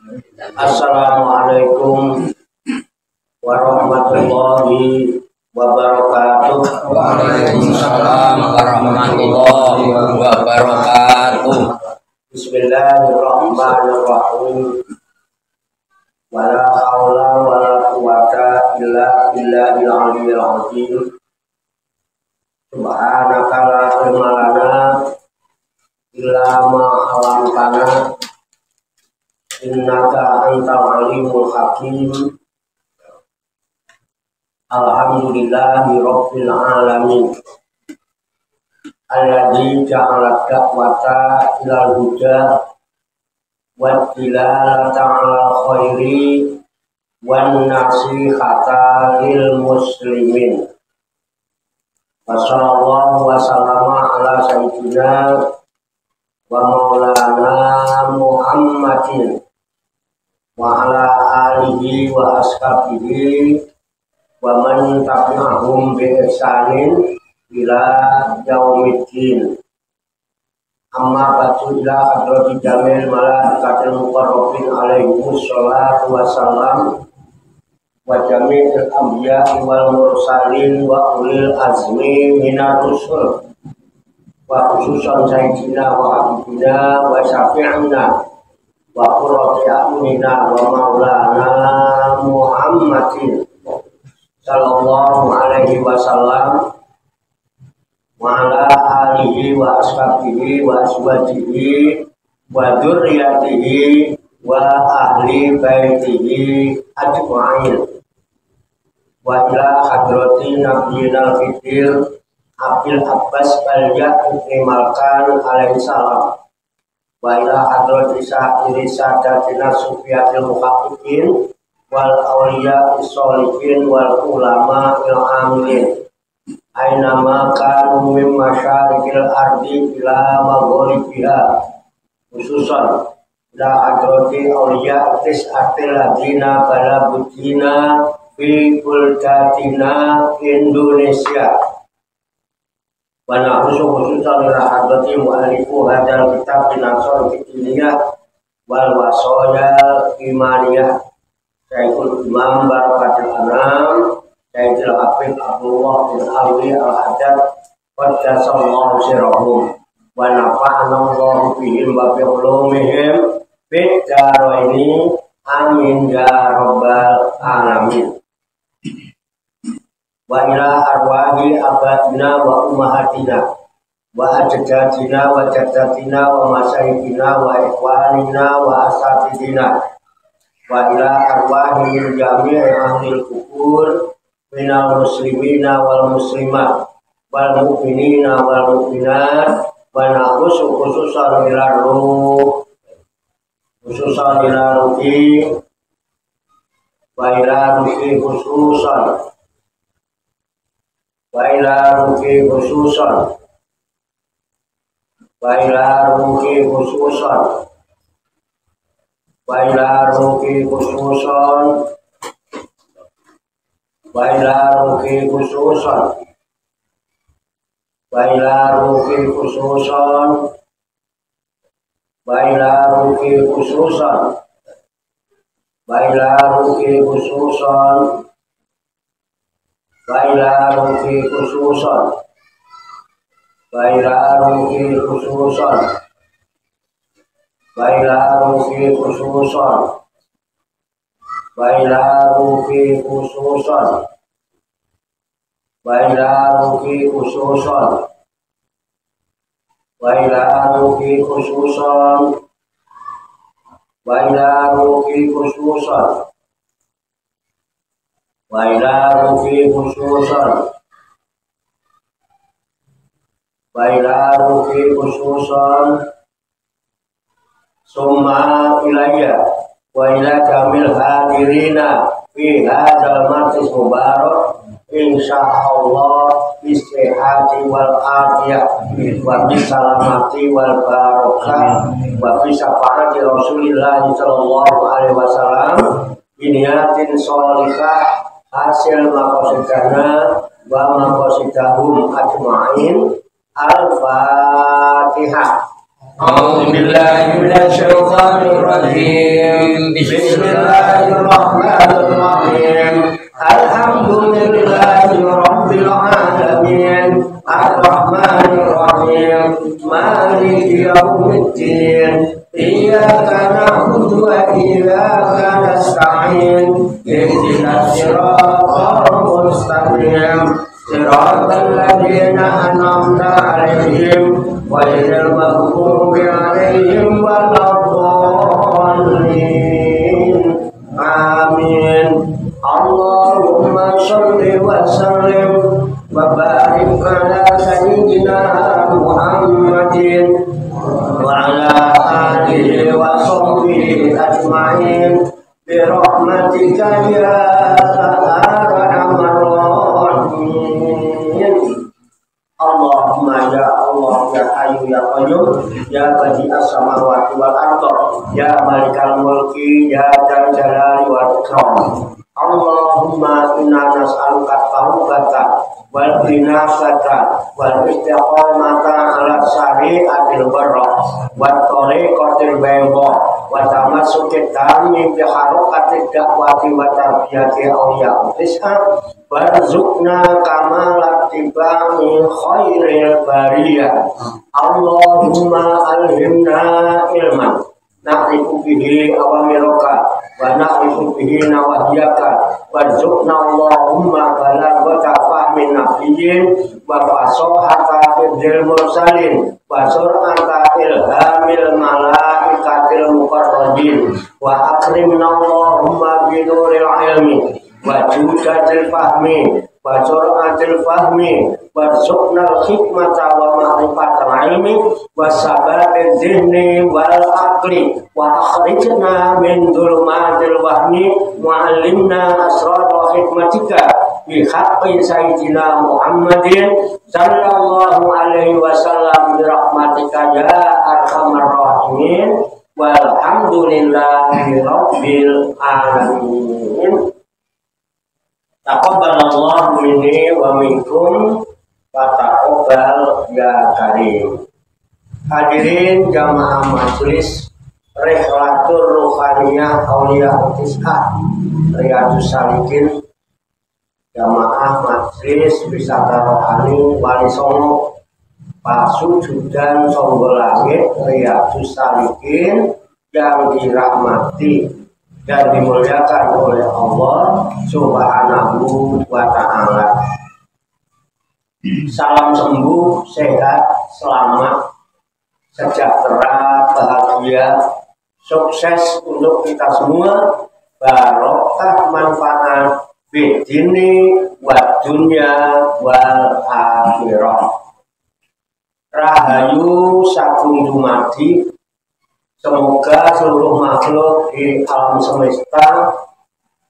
Assalamualaikum warahmatullahi wabarakatuh. Waalaikumsalam warahmatullahi wabarakatuh. Bismillahirrahmanirrahim. Wala haula wala quwata illa billahil aliyyil azim. Subhanaka la ilma lana illa ma 'allamtana innaka antal alimul hakim. Alhamdulillahi rabbil alamin. Alladzi ja'ala da'wata ilal huda wa dilalata 'alal khairi wan nasihata lil muslimin. Wa sallallahu wa sallama ala sayyidina wa maulana Muhammadin wa ala alihi wa ashabihi wa man tabi'ahum bi ihsanin ila yaumiddin. Amma ba'du, ila hadrati jamil malaikatil muqarrabin alaihimus sholatu wassalam wa jami'il anbiya'i wal mursalin wa ulil azmi minar rusul wa khususan sayyidina wa habibina wa syafi'ina wa qurrati a'yunina wa maulana Muhammadin sallallahu alaihi wasallam wa ala alihi wa ashabihi wa azwajihi wa dzurriyyatihi wa ahli baitihi ajma'in. Wa ila hadrati nabiyina fiddil Abil Abbas Al-Ya'ibni Malkan alaihi salam wa ila hadrati sa'iri sadatina sufiyatil muhaqqiqin wal awliya sholihin wal ulama il amilin ainama kanu min masyariqil ardi ila maghribiha, khususan ila hadrati awliya tis'atil ladina balagudina fi buldatina Indonesia wa nahrusu khususan ila hadrati mu'alifu hadal kitab binasor fitniyah wal wasoyal imaniyah Syekhul Imam Barakatul Anam Syekhul Habib Abdullah bin Alwi Al-Haddad qaddasallahu sirrahum wa nafa'ana Allahu bihim wa bi ulumihim fid dharaini amin ya rabbal alamin. Wa ila arwahi abadina wa ummahatina wa ajdadina wa jaddatina wa masyayikhina wa ikhwanina wa asatidina wa ila arwahi min jami'i ahlil kubur minal muslimina wal muslimat wal mu'minina wal mu'minat wa nakhusu khususan ila ruh khususan ila ruhi wa ila ruhi khususan wa ila ruhi khususan wa ila ruhi khususan wa ila ruhi khususan wa ila ruhi khususan wa ila ruhi khususan wa ila ruhi khususan wa ila ruhi khususan wa ila ruhi khususan wa ila ruhi khususan wa ila ruhi khususan wa ila ruhi khususan wa ila ruhi khususan wa ila ruhi khususan wa ila ruhi khususan wa ila ruhi khususan wa ila ruhi khususan summa ilayya wa ila jamil hadirina fi hadzal majlis mubarak insyaallah bisihhati wal afiyah wa bisalamati wal barakah wa bi syafaati Rasulillah sallallahu alaihi wasallam biniyatin sholihah hasil maqasidana wa maqasidahum ajma'in. Al-Fatihah. A'udzu billahi minasy syaitonir rajim. Bismillahirrahmanirrahim. Alhamdulillahi rabbil alamin. Ar-Rahmanir Rahim. Maliki yaumiddin. Iyyaka na'budu wa iyyaka nasta'in. Ihdinas siratal mustaqim. Siratal ladzina an'amta 'alaihim ghairil maghdubi 'alaihim waladdallin. Amin. Allahumma shalli wa sallim wa barik ala sayyidina Muhammadin wa ala alihi wa sahbihi ajma'in bi rahmatika ya arhamar rahimin. Allahumma ya Allah ya Hayyu ya Qayyum ya Badi'as samawati wal ardh ya Malikal mulki ya Dzal jalali wal ikram. Allahumma inna nas'aluka taubatah wal inabata wal istiqamata ala syari'atil barrah wat tariqatil bayda wa tamassukit tamim bi harakatid da'wati wa tarbiyati awliya tis'a warzuqna kamalat tibai khairil bariyah. Allahumma alhimna ilman na'rifu bihi awamiraka wa na'rifu bihi nawahiyaka warzuqna Allahumma balagata fahmin nabiyyin wa fasahata fidil mursalin wa sur'ata ilhamil malaikatil muqarrabin wa akrimna Allahumma binuril ilmi wa judatil fahmi wa sur'atil fahmi warzuqnal hikmata wa ma'rifatal ilmi wa sabatil zihni wal aqli wa akhrijna min dhulumatil wahmi wa 'allimna asrara hikmatika bi haqqi sayyidina Muhammadin sallallahu alaihi wasallam bi rahmatika ya arhamar rahimin walhamdulillahi rabbil alamin. Taqabbalallahu minni wa minkum wa taqabbal ya karim. Hadirin jamaah majelis Rihlatur Ruhaniyah Auliya Tis'ah Riyadhus Shalihin, jamaah majelis wisata rohani Wali Songo Pasujudan Songo Langit Riyadhus Shalihin yang dirahmati dan dimuliakan oleh Allah Subhanahu wa ta'ala. Salam sembuh, sehat, selamat, sejahtera, bahagia, sukses untuk kita semua, barokah manfaat bidini wa dunya wal akhirah. Rahayu sagung dumadi. Semoga seluruh makhluk di alam semesta,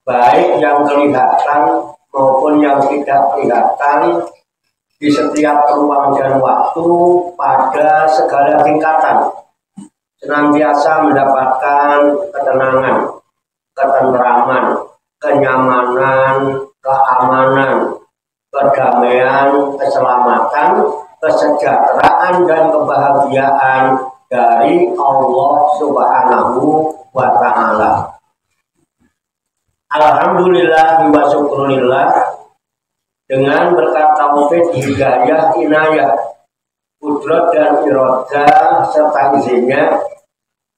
baik yang kelihatan maupun yang tidak kelihatan, di setiap ruang dan waktu, pada segala tingkatan, senantiasa mendapatkan ketenangan, ketenteraman, kenyamanan, keamanan, kedamaian, keselamatan, kesejahteraan, dan kebahagiaan dari Allah Subhanahu wa ta'ala. Alhamdulillah wa syukurillah, dengan berkat taufik, hidayah, inayah, kudrat dan iradah serta izinnya,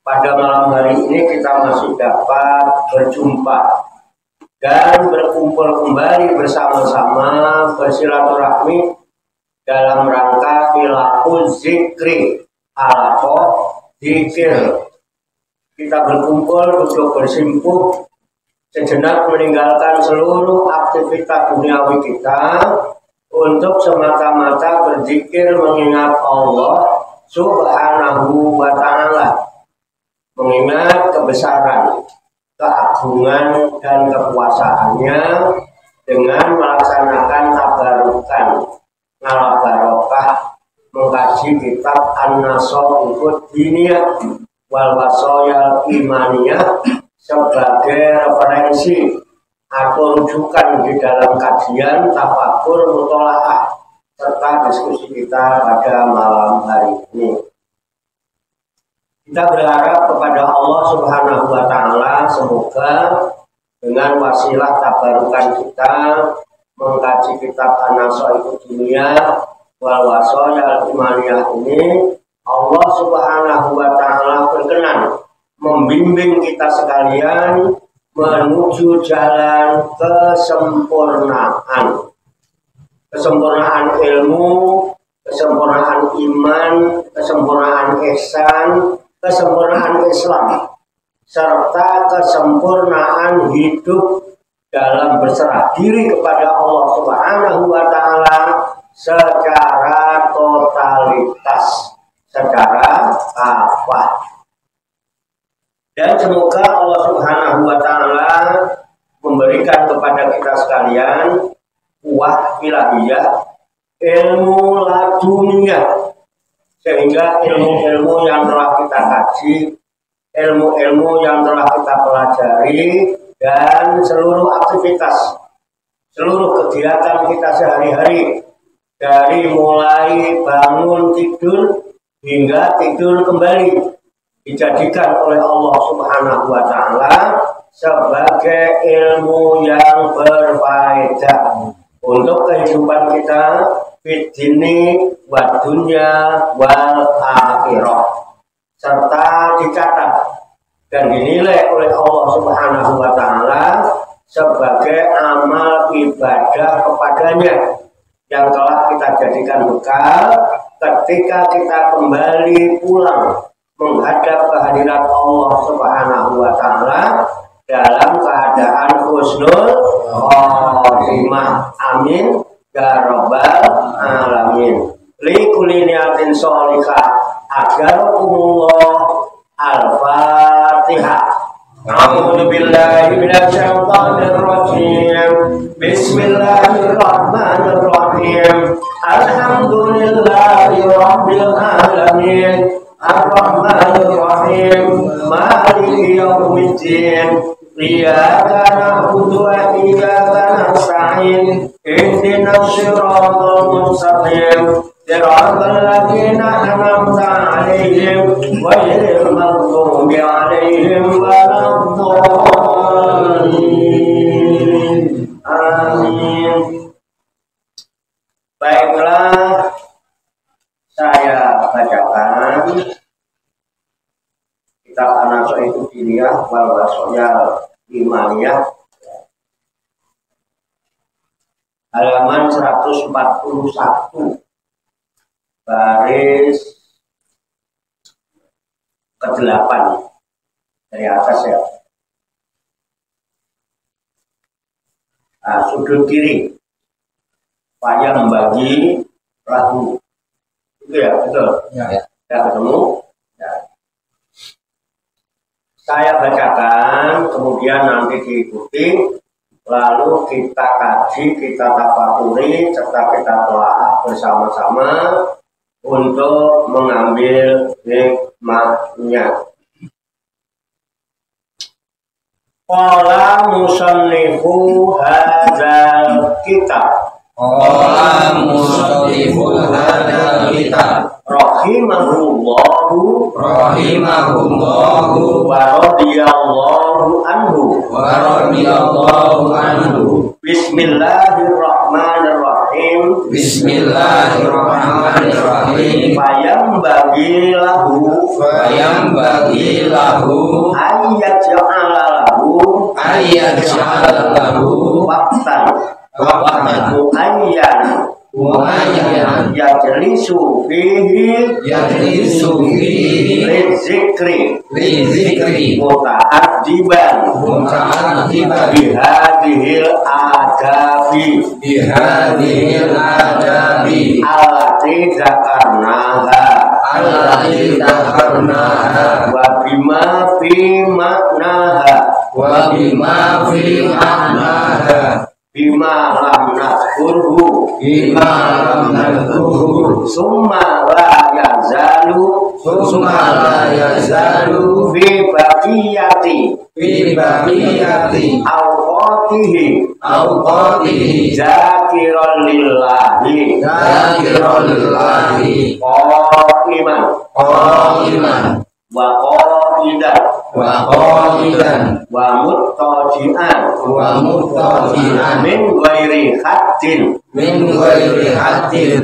pada malam hari ini kita masih dapat berjumpa dan berkumpul kembali bersama-sama bersilaturahmi dalam rangka khilaful zikri alakoh zikir. Kita berkumpul untuk bersimpuh sejenak, meninggalkan seluruh aktivitas duniawi kita untuk semata-mata berzikir, mengingat Allah Subhanahu wa ta'ala, mengingat kebesaran, keagungan, dan kekuasaannya dengan melaksanakan tabarukan, ngalah barokah, mengkaji kitab An-Nasaihud Diniyah wal Wasoyal Imaniyah sebagai referensi atau rujukan di dalam kajian, tafakur, mutolaah, serta diskusi kita pada malam hari ini. Kita berharap kepada Allah Subhanahu wa Ta'ala, semoga dengan wasilah tabarukan kita mengkaji kitab An-Nasaihud Dunia wal Wasaya Imaniyah ini, Allah Subhanahu wa Ta'ala berkenan membimbing kita sekalian menuju jalan kesempurnaan. Kesempurnaan ilmu, kesempurnaan iman, kesempurnaan ihsan, kesempurnaan Islam, serta kesempurnaan hidup dalam berserah diri kepada Allah Subhanahu wa Ta'ala secara totalitas, secara kafah. Dan semoga Allah Subhanahu wa Ta'ala memberikan kepada kita sekalian kuwah ilahiyah, ilmu laduniyah, sehingga ilmu-ilmu yang telah kita kaji, ilmu-ilmu yang telah kita pelajari, dan seluruh aktivitas, seluruh kegiatan kita sehari-hari, dari mulai bangun tidur hingga tidur kembali, dijadikan oleh Allah Subhanahu wa Ta'ala sebagai ilmu yang berfaedah untuk kehidupan kita fid dini wa dunya wal akhirah, serta dicatat dan dinilai oleh Allah Subhanahu wa Ta'ala sebagai amal ibadah kepadanya yang telah kita jadikan bekal ketika kita kembali pulang menghadap kehadirat Allah Subhanahu wa Ta'ala dalam keadaan husnul khotimah. Amin ya rabbal alamin. Li kulli niyatin sholihah ajarkumullah. Al-Fatihah. A'udzu billahi minasy syaithanir rajim. Bismillahirrahmanirrahim. Alhamdulillahi rabbil alamin. Ar-Rahmanir Rahim. Maliki yaumiddin. Iyyaka na'budu wa iyyaka nasta'in. Ihdinas siratal mustaqim. Siratal ladzina an'amta 'alaihim ghairil maghdubi 'alaihim waladdallin. Amin. Baiklah, saya bacakan kitab An-Nasaihud Dunia wal Wasaya Imaniyah halaman 141 baris ke-8 dari atas ya. Nah, sudut kiri Pak membagi lagu. Itu ya, betul? Ya. Ya, ketemu? Ya. Saya bacakan, kemudian nanti diikuti, lalu kita kaji, kita tafakuri, serta kita telaah bersama-sama untuk mengambil hikmahnya. Qala musannifu hadzal kitab. Qala musannifu hadzal kitab. Rahimahullahu wa radiyallahu anhu. Bismillahirrahmanirrahim. Fayambagi lahu ayyaj'ala lahu waqtan muayyan yajlisu fihi lizikri muta'addiban bihadihil adabi allati dzakarnaha wa bima fi maknaha bima lam nadhkurhu summa la yazalu fi baqiyati awqatihi zakiran lillahi qa'iman wa qa'idan wa muttaji'an min ghairi haddin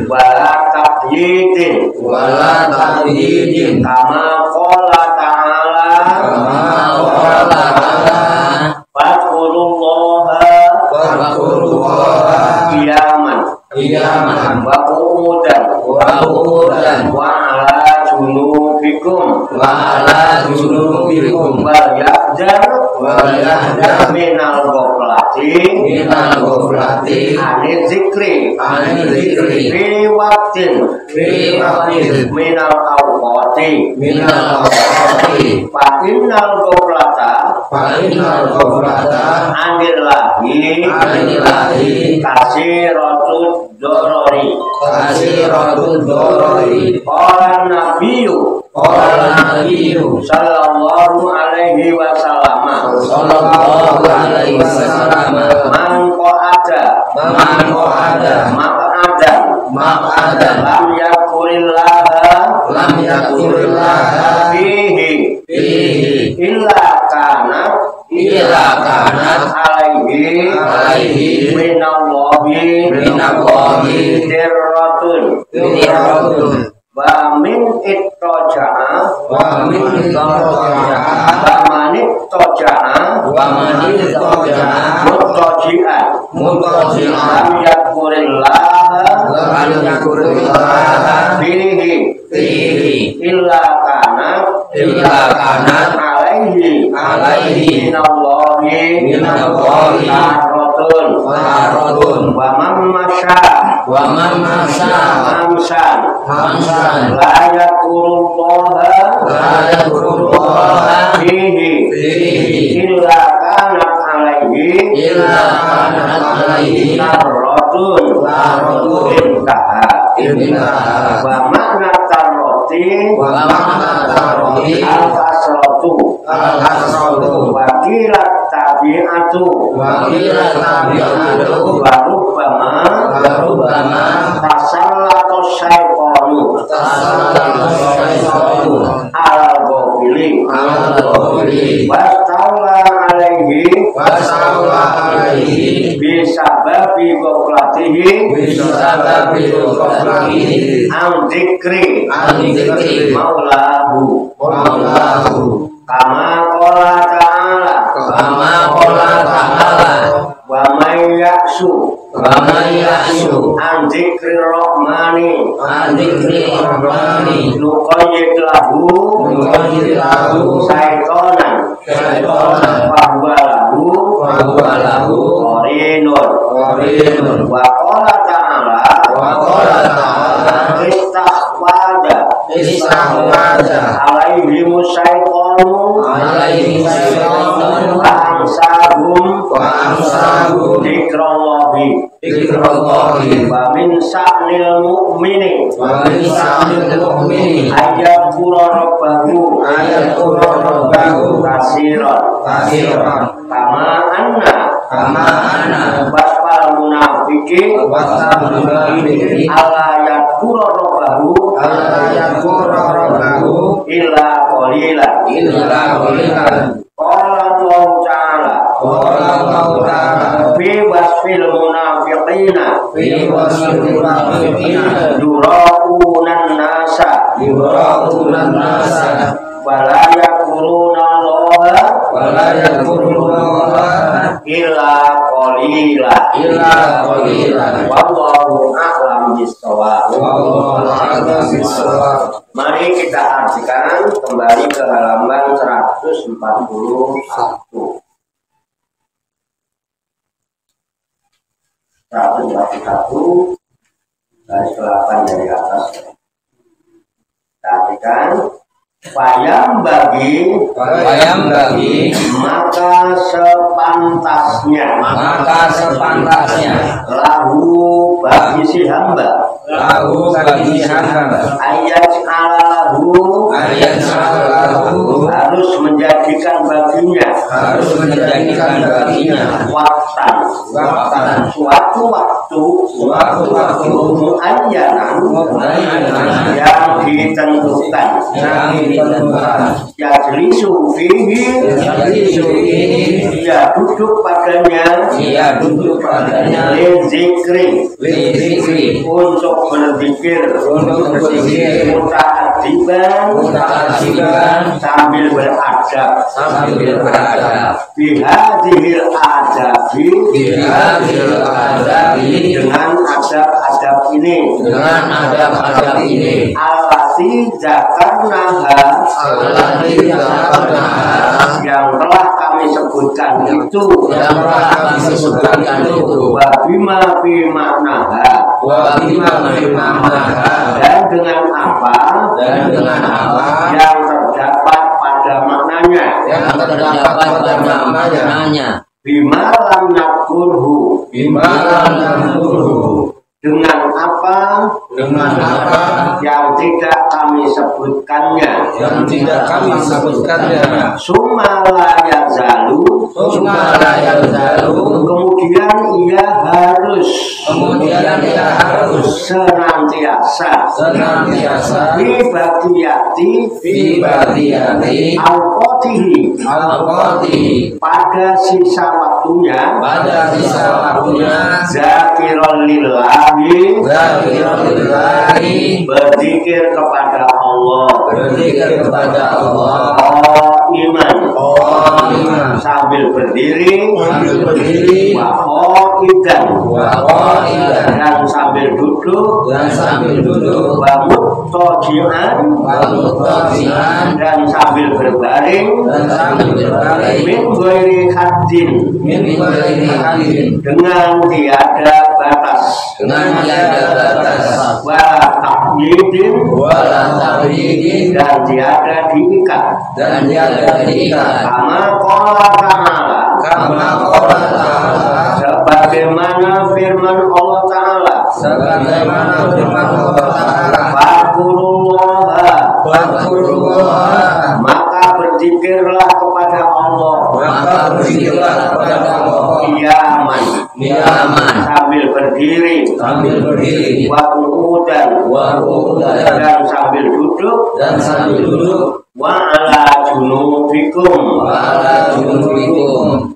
wala taqyidin kama qala ta'ala fadkurullaha qiyaman wa qu'udan wa ala junubikum wal yahdar minal ghaflati anil zikri fi waqtin minal awqati fa innal ghaflata anil lahi kasiratud dorori qala nabiyyu sallallahu alaihi wasallam man qa'ada lam yakurillaha fihi illa kanat alaihi minallahi dirratun wa min ittaja'a muttaji'an lam yakurillaha fihi illa kanat alaihi minallahi harratun wa man masya mamsan la yakurullaha fihi illa kanat alaihi harratun intaha wa makna tarroti al-kasratu wa qila tabi'atu wa rubbama tasallatu syaitanu al-ghafili wastawla alaihi bisababi ghaflatihi an dzikri maulahu kama qala ta'ala wa may yaksu an dzikri rahmani nuqayyid lahu syaitonan fahuwa lahu qarinun wa qala ta'ala istahwada alaihi syaitanu fa'amsahum dzikrallahi wa min sa'nil mu'mini ayyadkura rabbahu kasiran kama anna wasfal munafiki ala yadkura rabbahu illa qalilan qala Allah ta'ala fi wasfil munafiqina yura'unan nasa wala yakuruna Allah illa qalila wallahu a'lam bissawab. Mari kita artikan kembali ke halaman 141. Garis 8 dari atas. Perhatikan. Wayam bagi maka sepantasnya lahu bagi si hamba ayat alahu harus menjadikan menjadikan baginya waktan suatu waktu muayyanan yang ditentukan yajlisu fihi dia duduk padanya lizikri untuk berzikir muta'adiban sambil beradab bihadihil adabi dengan adab-adab ini alati zakarnaha yang telah kami sebutkan itu wabima bimaknaha dan dengan apa yang terdapat pada maknanya bima lam nakurhu dengan apa yang tidak kami sebutkannya sumala yazalu kemudian ia harus senantiasa bibadiyati al-qatihi pada sisa waktunya zakirul lillahi berzikir kepada Allah iman sambil berdiri dan sambil duduk dan sambil berbaring min ghairi haddin dengan tiada batas wala taqyidin dan tiada diikat kama qala ta'ala sebagaimana firman Allah Ta'ala Fadkurullaha maka berzikirlah kepada Allah Iyaman sambil berdiri dan sambil duduk wa ala junubikum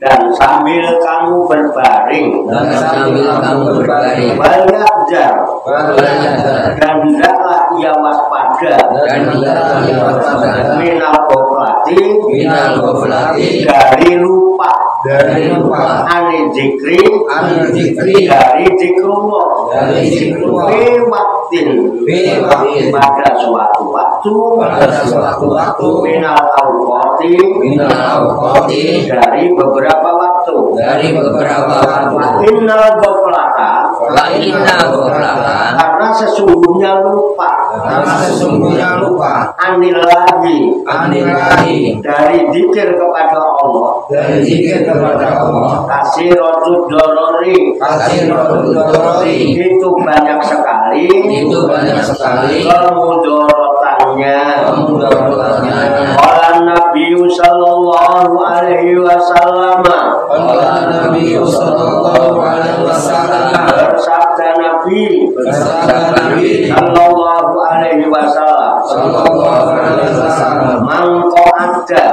dan sambil kamu berbaring walyajar dan hendaklah ia waspada minal ghaflati dari lupa anil zikri dari zikrullah pada suatu waktu minal awqati dari beberapa waktu innal ghaflata karena sesungguhnya lupa anilahi dari zikir kepada Allah kasiratud dorori itu banyak sekali kemudorotannya. Qala Nabi sallallahu alaihi wasallam bersabda Nabi sallallahu alaihi wasallam mangko ada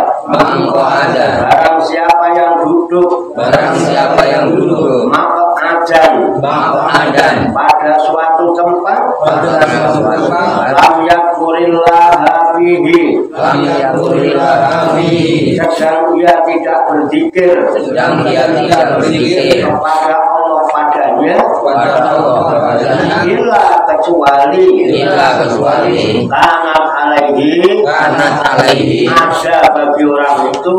barang siapa yang duduk maka adan pada suatu tempat lam yakurillaha fihi sedang ia tidak berzikir kepada Allah padanya illa kecuali kanat alaihi ada bagi orang itu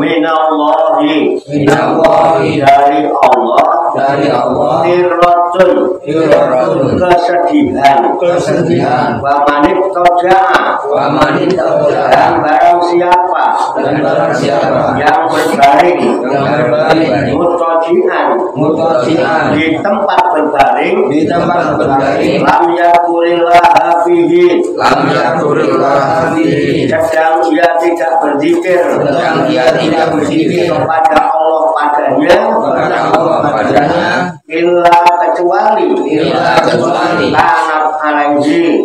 minallahi dari Allah Hasratun kesedihan wa manit toja'a dan barang siapa yang berbaring mutojian di tempat berbaring lam yakurillah hafihi sedang ia tidak berzikir kepada Allah padanya illa kecuali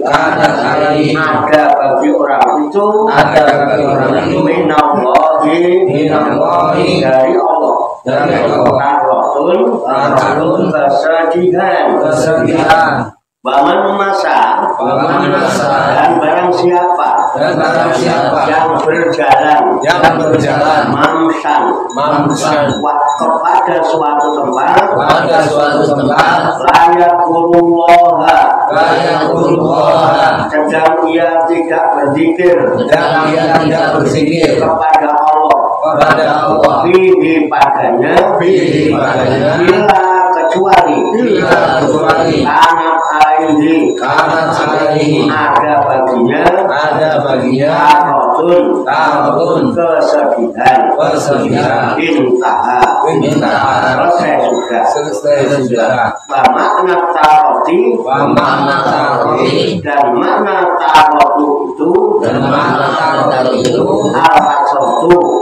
kanat alaihi ada bagi orang itu minallahi dari Allah tarotun kesedihan Baman masa dan barang siapa yang berjalan mamsan kepada suatu tempat layak kurullaha sedang ia tidak berzikir kepada Allah bihi padanya bila kecuali anak alaihi ada baginya tarotun kesedihan intaha selesai sudah makna taroti dan makna tarotu itu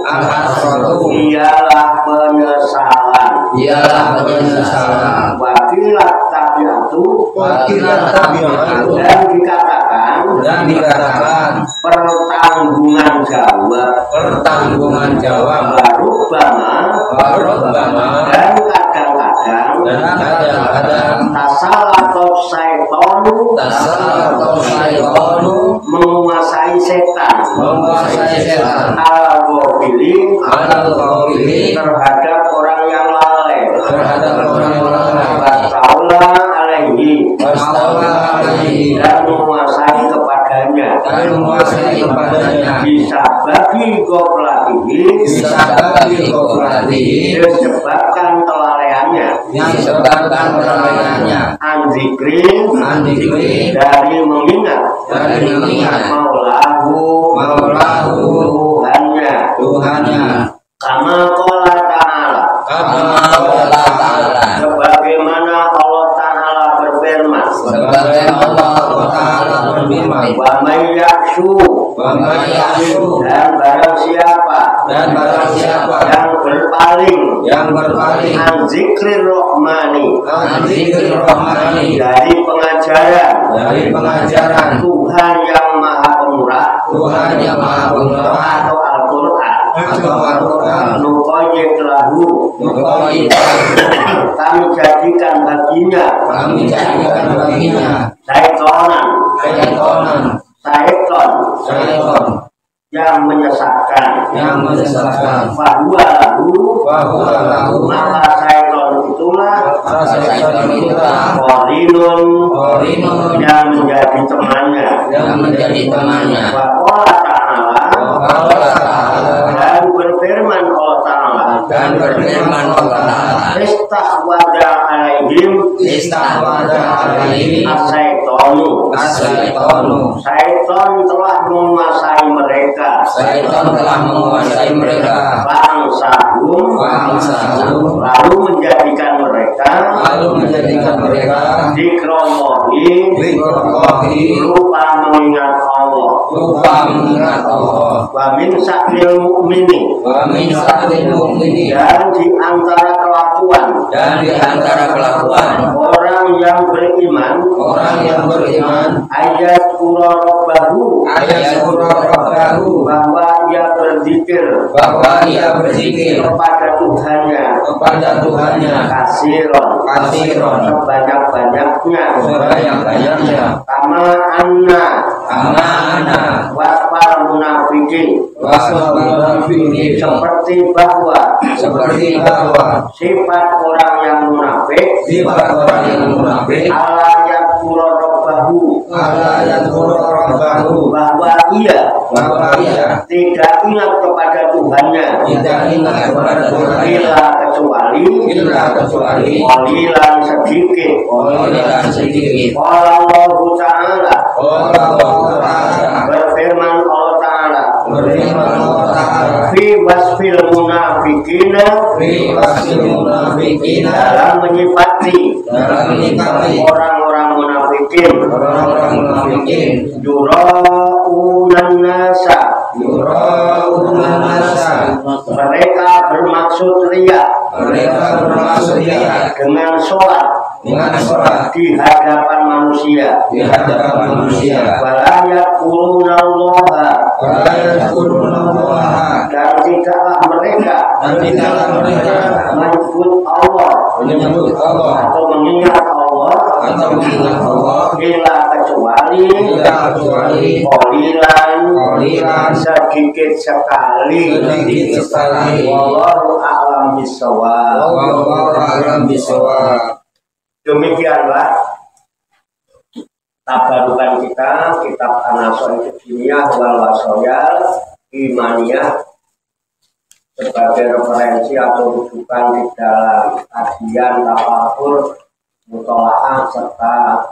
al-hasratu ialah penyesalan wakilat tabiatu dan dikatakan pertanggungan jawab baru dan kadang-kadang tasalatot syaitonu menguasai setan al-ghafili terhadap orang yang lalai wasta'ula alaihi dan menguasai kepadanya bisa bagi goblatihi disebabkan kelalaiannya anzikri dari mengingat maulahu Tuhannya kama qala ta'ala sebagaimana Allah Ta'ala berfirman wa may yakshu dan barang siapa yang berpaling an zikrir rahmani dari pengajaran Tuhan yang Maha Pemurah atau Al-Quran nuqayyid lahu kami jadikan baginya syaiton yang menyesatkan bahwa lahu maka syaiton itulah qarinun yang menjadi temannya wa qala ta'ala dan berfirman Allah Ta'ala istahwada alaihim as-syaitonu syaiton telah menguasai mereka bangsahum lalu menjadikan mereka dikromohi lupa mengingat Allah wa min sakril mu'mini dan di antara kelakuan orang yang beriman ayat kurorobahu bahwa ia berzikir kepada Tuhannya kasiron sebanyak-banyaknya kama anna wasfal munafikin seperti bahwa sifat orang yang munafik ala yakura rabbahu bahwa ia tidak ingat kepada Tuhannya illa kecuali qalilan sedikit. Allah Ta'ala berfirman Allah Ta'ala fi wasfil munafiqina dalam menyifati orang-orang munafikin yura'unan nasa mereka bermaksud riya dengan sholat di hadapan manusia wala yaqulunallaha dan tidaklah mereka menyebut Allah atau mengingat Allah illa kecuali qalilan sedikit sekali. Wallahu a'lam bishawab. Demikianlah tabarukan kita kitab An-Nasoh Fiqhiyah wal Wasoyal Imaniyah sebagai referensi atau rujukan di dalam kajian, tafakur, mutolaah serta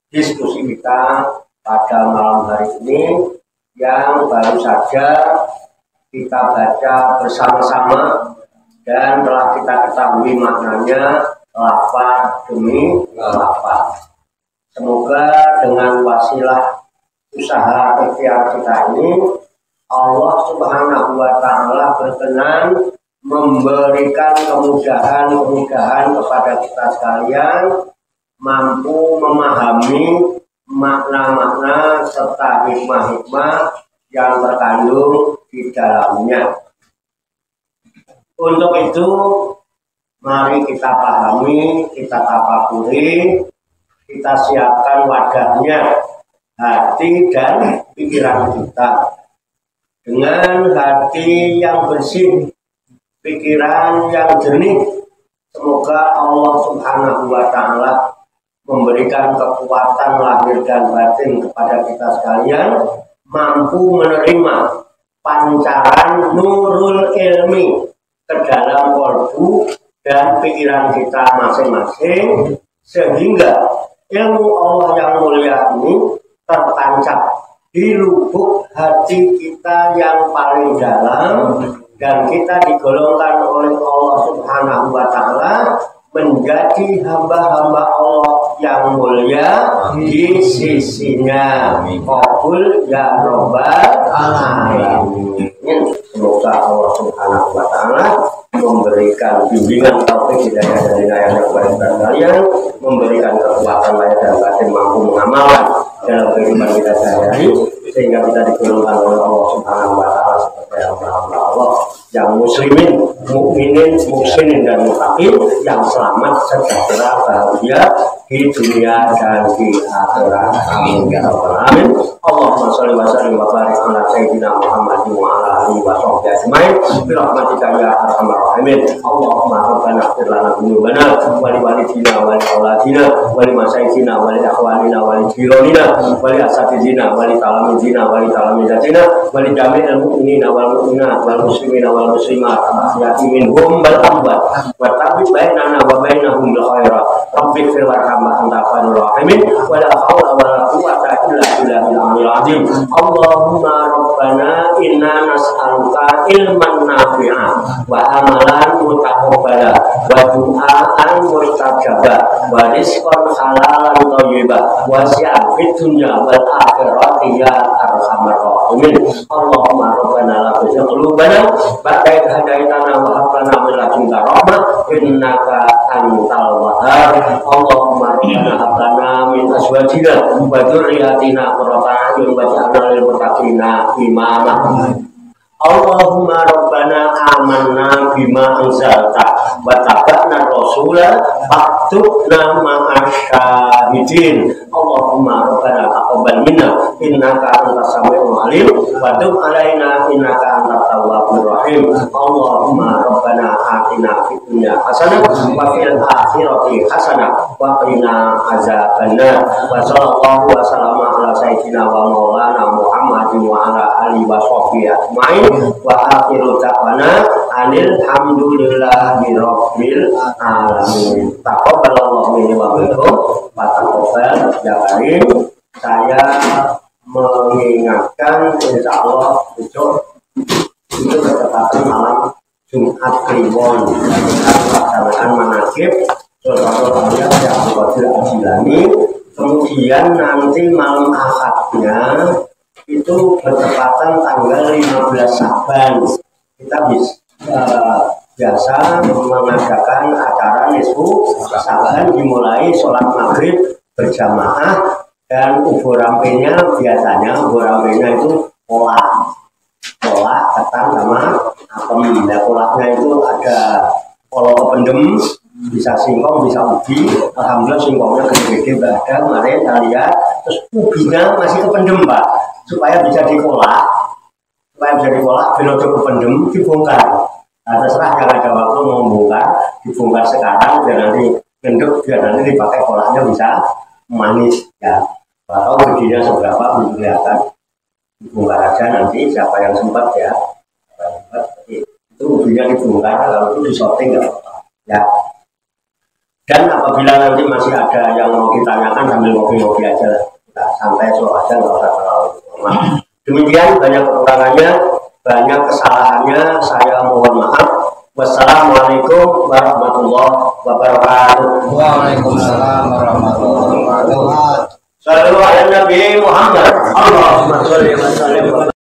diskusi kita pada malam hari ini yang baru saja kita baca bersama-sama dan telah kita ketahui maknanya lafaz demi lafaz. Semoga dengan wasilah usaha ikhtiar kita ini Allah Subhanahu wa Ta'ala berkenan memberikan kemudahan kepada kita sekalian mampu memahami makna-makna serta hikmah-hikmah yang terkandung di dalamnya. Untuk itu mari kita pahami, kita tafakuri, kita siapkan wadahnya hati dan pikiran kita dengan hati yang bersih, pikiran yang jernih. Semoga Allah Subhanahu wa Ta'ala memberikan kekuatan lahir dan batin kepada kita sekalian mampu menerima pancaran nurul ilmi ke dalam kolbu dan pikiran kita masing-masing sehingga ilmu Allah yang mulia ini tertancap di lubuk hati kita yang paling dalam dan kita digolongkan oleh Allah Subhanahu wa Ta'ala menjadi hamba-hamba Allah yang mulia di sisinya. Qabul ya Rabbal Alamin. Semoga Allah Subhanahu wa Ta'ala memberikan bimbingan taufik hidayah dan hidayah yang baik kepada kalian, memberikan kekuatan lahir dan batin mampu mengamalkan dalam kehidupan kita sehari-hari sehingga kita digolongkan oleh Allah Subhanahu wa Ta'ala sebagai hamba-hamba Allah yang muslimin, mukminin, muhsinin dan muttaqin yang selamat, sejahtera, bahagia di dunia dan di akhirat. Amin ya rabbal alamin. Allahumma shalli wa sallim wa barik ala sayyidina Muhammadin wa ala alihi wa sahbihi ajmain bi rahmatika ya arhamar rahimin. Allahumma rabbana ighfir lana dzunubana wa li walidina wa li auladina wa li masyayikhina wa li akhwanina wa li jiranina wa li asatidina wa li talamidina wa li talamidatina wa li jami'il mu'minina wal mu'minat wal muslimina wal muslimat ahya'i minhum wal amwat wa tabi bainana wa bainahum bil khairat. Rabbi ighfir warhamna anta khairur rahimin wa la haula wa la quwwata illa billahil azim. Allahumma rabbana inna nas'aluka ilman nafi'an wa amalan mutaqabbala wa du'aan mustajaba wa rizqan halalan thayyiban wa syi'an fid dunya wal akhirati ya arhamar rahimin. Allahumma rabbana la tuzigh qulubana ba'da idh hadaitana wa hab lana min ladunka rahmah innaka antal wahhab. Allahumma rabbana hab lana min azwajina wa dzurriyyatina qurrata a'yun waj'alna lil muttaqina imama. Allahumma rabbana amanna bima anzalta wa tabi'na rasula faktubna ma'asyahidin. Allahumma rabbana taqabbal minna innaka antas samiul alim wa tub alaina innaka antat tawwabur rahim. Allahumma rabbana atina fid dunya hasanah wa fil akhirati hasanah wa qina azabannar. Wa sallallahu wa sallama ala sayyidina wa maulana Muhammadin wa ala alihi wa sahbihi ajmain. Wa akhiru da'wana anil hamdulillahi rabbil alamin. Taqabbalallahu minni wa minkum wa taqabbal ya karim. Saya mengingatkan insya Allah besok itu bertepatan malam Jumat Kliwon kita melaksanakan manakib Saudara yang Qadir Al-Jilani. Kemudian nanti malam Ahadnya itu bertepatan tanggal 15 Saban. Kita biasa mengadakan acara nisfu Saban dimulai sholat maghrib berjamaah. Dan ubur rampenya biasanya itu kolak ketan sama apem. Nah, kolaknya itu ada kolo kependem, bisa singkong, bisa ubi. Alhamdulillah singkongnya gede-gede ada, kemarin kita lihat. Terus ubinya masih kependem, Pak, supaya bisa dikolak, belodo kependem dibongkar. Nah, terserah kalau ada waktu mau bongkar, dibongkar sekarang biar nanti genduk, biar nanti dipakai kolaknya bisa manis ya. Atau begini seberapa belum kelihatan, dibongkar aja nanti siapa yang sempat ya. Itu ubinya dibongkar, lalu itu disorting nggak apa-apa ya. Dan apabila nanti masih ada yang mau ditanyakan sambil ngopi-ngopi aja, kita santai slow aja, nggak usah terlalu lama. Demikian, banyak kekurangannya, banyak kesalahannya, saya mohon maaf. Wassalamualaikum warahmatullahi wabarakatuh. Waalaikumsalam warahmatullahi wabarakatuh. Sallallahu alaihi Nabi Muhammad. Allahumma sholli wa sallim.